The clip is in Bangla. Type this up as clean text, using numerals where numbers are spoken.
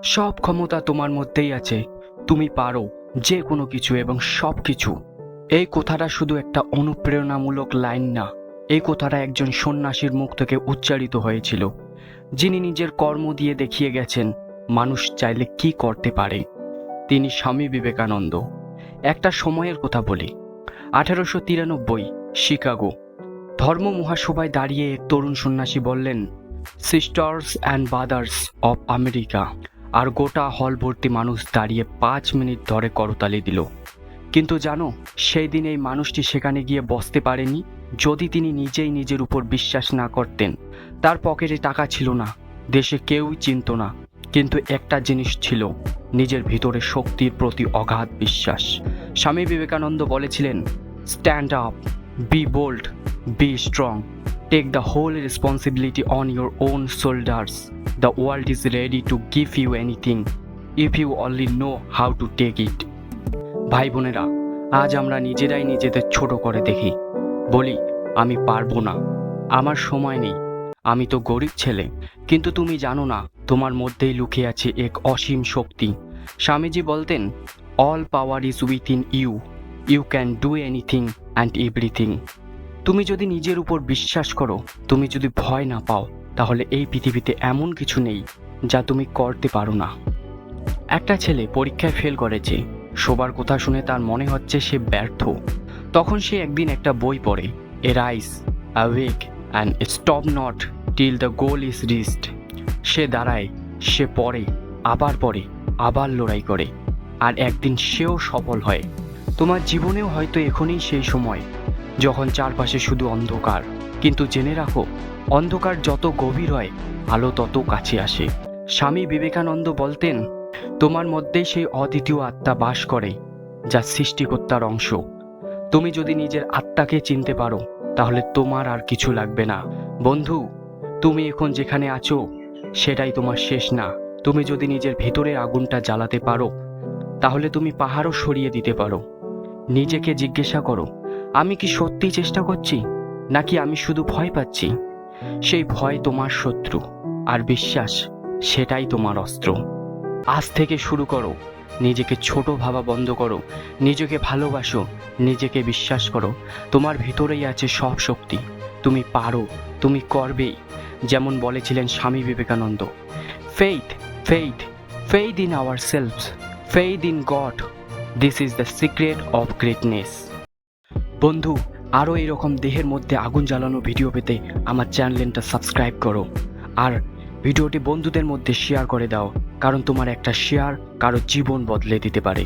সব ক্ষমতা তোমার মধ্যেই আছে। তুমি পারো যে কোনো কিছু এবং সব কিছু। এই কথাটা শুধু একটা অনুপ্রেরণামূলক লাইন না, এই কথাটা একজন সন্ন্যাসীর মুখ থেকে উচ্চারিত হয়েছিল, যিনি নিজের কর্ম দিয়ে দেখিয়ে গেছেন মানুষ চাইলে কি করতে পারে। তিনি স্বামী বিবেকানন্দ। একটা সময়ের কথা বলি, 1893 শিকাগো। ধর্ম মহাসভায় দাঁড়িয়ে এক তরুণ সন্ন্যাসী বললেন, sisters and brothers of America. আর গোটা হল ভর্তি মানুষ দাঁড়িয়ে 5 মিনিট ধরে করতালি দিল। কিন্তু জানো, সেই দিন এই মানুষটি সেখানে গিয়ে বসতে পারেনি যদি তিনি নিজেই নিজের উপর বিশ্বাস না করতেন। তার পকেটে টাকা ছিল না, দেশে কেউই চিনত না, কিন্তু একটা জিনিস ছিল, নিজের ভিতরে শক্তির প্রতি অগাধ বিশ্বাস। স্বামী বিবেকানন্দ বলেছিলেন, stand up, be bold, be strong, take the whole responsibility on your own shoulders. The world is ready to give you anything if you only know how to take it. ভাই বোনেরা, আজ আমরা নিজেরাই নিজেদের ছোট করে দেখি, বলি আমি পারবো না, আমার সময় নেই, আমি তো গরিব ছেলে। কিন্তু তুমি জানো না, তোমার মধ্যেই লুকিয়ে আছে এক অসীম শক্তি। স্বামীজি বলতেন, all power is within you, you can do anything and everything. তুমি যদি নিজের উপর বিশ্বাস করো, তুমি যদি ভয় না পাও, তাহলে এই পৃথিবীতে এমন কিছু নেই যা তুমি করতে পারো না। একটা ছেলে পরীক্ষায় ফেল করেছে। সবার কথা শুনে তার মনে হচ্ছে সে ব্যর্থ। তখন সে একদিন একটা বই পড়ে, arise, awake and stop not till the goal is reached. সে দাঁড়ায়, সে পড়ে, আবার লড়াই করে, আর একদিন সেও সফল হয়। তোমার জীবনেও হয়তো এখনই সেই সময় যখন চারপাশে শুধু অন্ধকার, কিন্তু জেনে রাখো, অন্ধকার যত গভীর হয়, আলো তত কাছে আসে। স্বামী বিবেকানন্দ বলতেন, তোমার মধ্যেই সেই অদ্বিতীয় আত্মা বাস করে, যা সৃষ্টিকর্তার অংশ। তুমি যদি নিজের আত্মাকে চিনতে পারো, তাহলে তোমার আর কিছু লাগবে না। বন্ধু, তুমি এখন যেখানে আছো সেটাই তোমার শেষ না। তুমি যদি নিজের ভেতরের আগুনটা জ্বালাতে পারো, তাহলে তুমি পাহাড়ও সরিয়ে দিতে পারো। নিজেকে জিজ্ঞাসা করো, আমি কি সত্যিই চেষ্টা করছি, নাকি আমি শুধু ভয় পাচ্ছি? সেই ভয় তোমার শত্রু, আর বিশ্বাস সেটাই তোমার অস্ত্র। আজ থেকে শুরু করো, নিজেকে ছোট ভাবা বন্ধ করো, নিজেকে ভালোবাসো, নিজেকে বিশ্বাস করো। তোমার ভিতরেই আছে সব শক্তি। তুমি পারো, তুমি করবেই। যেমন বলেছিলেন Swami Vivekananda, faith, faith, faith in our selves, faith in god, this is the secret of greatness. বন্ধু, আরও এরকম দেহের মধ্যে আগুন জ্বালানো ভিডিও পেতে আমার চ্যানেলটা সাবস্ক্রাইব করো, আর ভিডিওটি বন্ধুদের মধ্যে শেয়ার করে দাও, কারণ তোমার একটা শেয়ার কারো জীবন বদলে দিতে পারে।